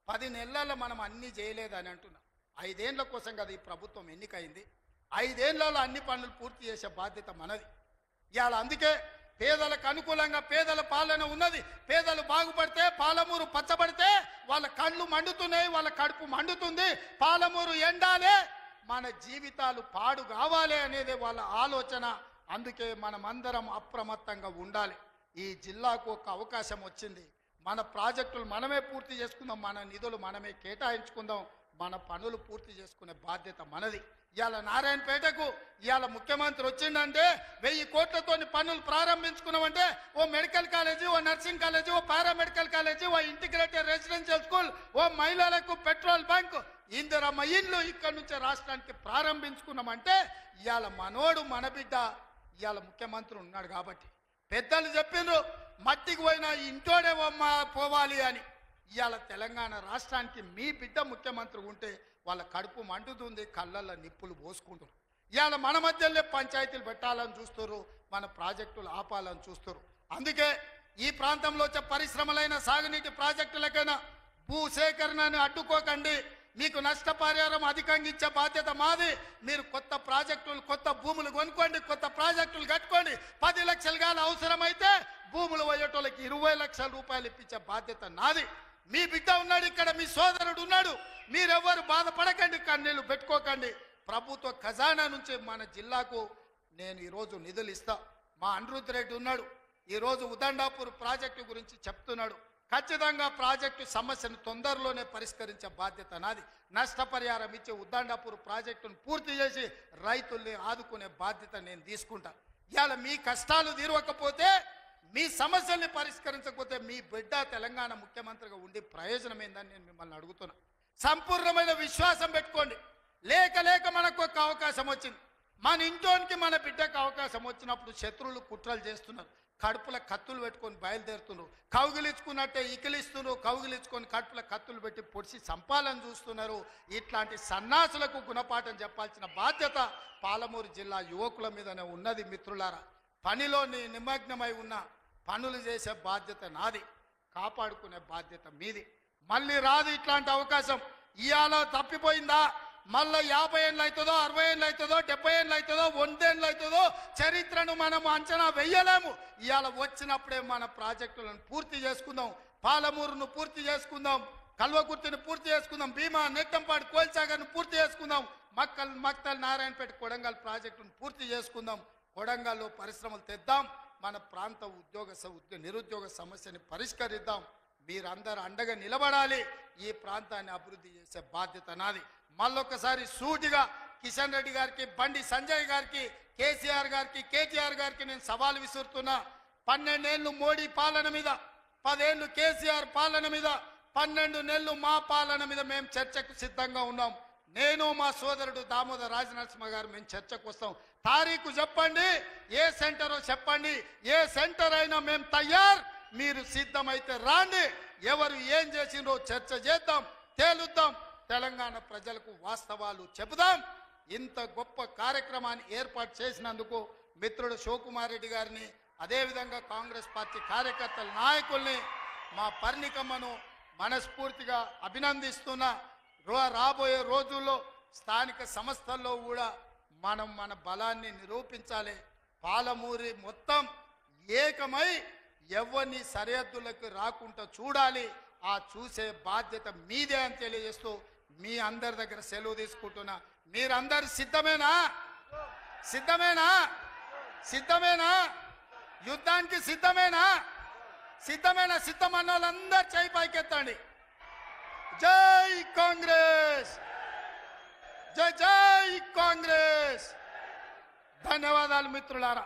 10 నెలల్లో మనం అన్నీ చేయలేదని అంటున్నాం. 5 ఏళ్ల కోసం కదా ఈ ప్రభుత్వం ఎన్నికైంది. 5 ఏళ్లలో అన్ని పనులు పూర్తి చేసే బాధ్యత మనది. ఇవాళ అందుకే పేదలకు అనుకూలంగా పేదల పాలన ఉన్నది. పేదలు బాగుపడితే, పాలమూరు పచ్చబడితే వాళ్ళ కళ్ళు మండుతున్నాయి, వాళ్ళ కడుపు మండుతుంది. పాలమూరు ఎండాలే, మన జీవితాలు పాడు కావాలి అనేది వాళ్ళ ఆలోచన. అందుకే మనమందరం అప్రమత్తంగా ఉండాలి. ఈ జిల్లాకు ఒక అవకాశం వచ్చింది, మన ప్రాజెక్టులు మనమే పూర్తి చేసుకుందాం, మన నిధులు మనమే కేటాయించుకుందాం, మన పనులు పూర్తి చేసుకునే బాధ్యత మనది. ఇవాళ నారాయణపేటకు ఇవాళ ముఖ్యమంత్రి వచ్చిందంటే 1000 కోట్లతో పనులు ప్రారంభించుకున్నామంటే ఓ మెడికల్ కాలేజీ, ఓ నర్సింగ్ కాలేజీ, ఓ పారామెడికల్ కాలేజీ, ఓ ఇంటిగ్రేటెడ్ రెసిడెన్షియల్ స్కూల్, ఓ మహిళలకు పెట్రోల్ బంక్, ఇందిరమ్మ ఇల్లు ఇక్కడి నుంచి రాష్ట్రానికి ప్రారంభించుకున్నామంటే ఇవాళ మనోడు మన బిడ్డ ఇవాళ ముఖ్యమంత్రి ఉన్నాడు కాబట్టి. పెద్దలు చెప్పిండ్రు మట్టికి పోయినా ఇంటోడే పోవాలి అని. ఇవాళ తెలంగాణ రాష్ట్రానికి మీ బిడ్డ ముఖ్యమంత్రి ఉంటే వాళ్ళ కడుపు మండుతుంది, కళ్ళల్లో నిప్పులు పోసుకుంటారు. ఇవాళ మన మధ్యలో పంచాయతీలు పెట్టాలని చూస్తారు, మన ప్రాజెక్టులు ఆపాలని చూస్తారు. అందుకే ఈ ప్రాంతంలో వచ్చే పరిశ్రమలైన సాగునీటి ప్రాజెక్టులకైనా భూసేకరణను అడ్డుకోకండి. మీకు నష్టపరిహారం అధికంగా ఇచ్చే బాధ్యత మాది. మీరు కొత్త ప్రాజెక్టులు, కొత్త భూములు కొనుక్కోండి, కొత్త ప్రాజెక్టులు కట్టుకోండి. 10 లక్షలు కానీ అవసరమైతే భూములు పోయేటోళ్ళకి 20 లక్షల రూపాయలు ఇప్పించే బాధ్యత నాది. మీ బిడ్డ ఉన్నాడు ఇక్కడ, మీ సోదరుడు ఉన్నాడు. మీరెవ్వరు బాధపడకండి, కన్నీళ్లు పెట్టుకోకండి. ప్రభుత్వ ఖజానా నుంచి మన జిల్లాకు నేను ఈరోజు నిధులు ఇస్తా. మా అనిరుద్ధ్ రెడ్డి ఉన్నాడు, ఈరోజు ఉదండాపూర్ ప్రాజెక్టు గురించి చెప్తున్నాడు. ఖచ్చితంగా ప్రాజెక్టు సమస్యను తొందరలోనే పరిష్కరించే బాధ్యత నాది. నష్టపరిహారం ఇచ్చి ఉద్దండపూర్ ప్రాజెక్టును పూర్తి చేసి రైతుల్ని ఆదుకునే బాధ్యత నేను తీసుకుంటా. ఇవాళ మీ కష్టాలు తీరవకపోతే, మీ సమస్యల్ని పరిష్కరించకపోతే మీ బిడ్డ తెలంగాణ ముఖ్యమంత్రిగా ఉండి ప్రయోజనం ఏందని నేను మిమ్మల్ని అడుగుతున్నా. సంపూర్ణమైన విశ్వాసం పెట్టుకోండి. లేక లేక మనకు ఒక అవకాశం వచ్చింది. మన ఇంట్లోనికి మన బిడ్డకు అవకాశం వచ్చినప్పుడు శత్రువులు కుట్రలు చేస్తున్నారు. కడుపుల కత్తులు పెట్టుకొని బయలుదేరుతున్నారు. కౌగిలించుకున్నట్టే ఇకిలిస్తున్నారు. కౌగిలించుకొని కడుపుల కత్తులు పెట్టి పొడిచి చంపాలని చూస్తున్నారు. ఇట్లాంటి సన్నాసులకు గుణపాఠం చెప్పాల్సిన బాధ్యత పాలమూరు జిల్లా యువకుల మీదనే ఉన్నది. మిత్రులారా, పనిలో నిమగ్నమై ఉన్న పనులు చేసే బాధ్యత నాది, కాపాడుకునే బాధ్యత మీది. మళ్ళీ రాదు ఇట్లాంటి అవకాశం. ఇవాళ తప్పిపోయిందా మళ్ళీ 50 ఏళ్ళు అవుతుందో, 60 ఏళ్ళు అవుతుందో, 70 ఏళ్ళు అవుతుందో, 100 ఏళ్ళు అవుతుందో చరిత్రను మనం అంచనా వెయ్యలేము. ఇవాళ వచ్చినప్పుడే మన ప్రాజెక్టులను పూర్తి చేసుకుందాం. పాలమూరును పూర్తి చేసుకుందాం, కల్వకుర్తిని పూర్తి చేసుకుందాం, భీమా నెట్టంపాడు కోల్సాగర్ను పూర్తి చేసుకుందాం, మక్తల్ నారాయణపేట కొడంగల్ ప్రాజెక్టును పూర్తి చేసుకుందాం. కొడంగల్లో పరిశ్రమలు తెద్దాం. మన ప్రాంత నిరుద్యోగ సమస్యని పరిష్కరిద్దాం. మీరందరూ అండగా నిలబడాలి. ఈ ప్రాంతాన్ని అభివృద్ధి చేసే బాధ్యత నాది. మళ్ళొకసారి సూటిగా కిషన్ రెడ్డి గారికి, బండి సంజయ్ గారికి, కేసీఆర్ గారికి, కేటీఆర్ గారికి నేను సవాల్ విసురుతున్నా. 12 ఏళ్ళు మోడీ పాలన మీద, 10 ఏళ్ళు కేసీఆర్ పాలన మీద, 12 నెలలు మా పాలన మీద మేము చర్చకు సిద్ధంగా ఉన్నాం. నేను మా సోదరుడు దామోదర్ రాజనరసింహ గారు మేము చర్చకు వస్తాం. తారీఖు చెప్పండి, ఏ సెంటరో చెప్పండి, ఏ సెంటర్ అయినా మేము తయారు. మీరు సిద్ధమైతే రాండి. ఎవరు ఏం చేసిండ్రో చర్చ చేద్దాం, తేలుద్దాం. తెలంగాణ ప్రజలకు వాస్తవాలు చెబుదాం. ఇంత గొప్ప కార్యక్రమాన్ని ఏర్పాటు చేసినందుకు మిత్రుడు శివకుమార్ రెడ్డి గారిని, అదేవిధంగా కాంగ్రెస్ పార్టీ కార్యకర్తల నాయకుల్ని, మా పర్ణికమ్మను మనస్ఫూర్తిగా అభినందిస్తున్నా. రాబోయే రోజుల్లో స్థానిక సంస్థల్లో కూడా మనం మన బలాన్ని నిరూపించాలి. పాలమూరి మొత్తం ఏకమై ఎవరిని సరిహద్దులకు రాకుండా చూడాలి. ఆ చూసే బాధ్యత మీదే అని తెలియజేస్తూ మీ అందరి దగ్గర సెలవు తీసుకుంటున్నా. మీరందరు సిద్ధమేనా? సిద్ధమేనా? సిద్ధమేనా? యుద్ధానికి సిద్ధమేనా? సిద్ధమేనా? సిద్ధమన్న వాళ్ళందరూ చేయి పైకెత్తండి. జై కాంగ్రెస్, జై జై కాంగ్రెస్. ధన్యవాదాలు మిత్రులారా.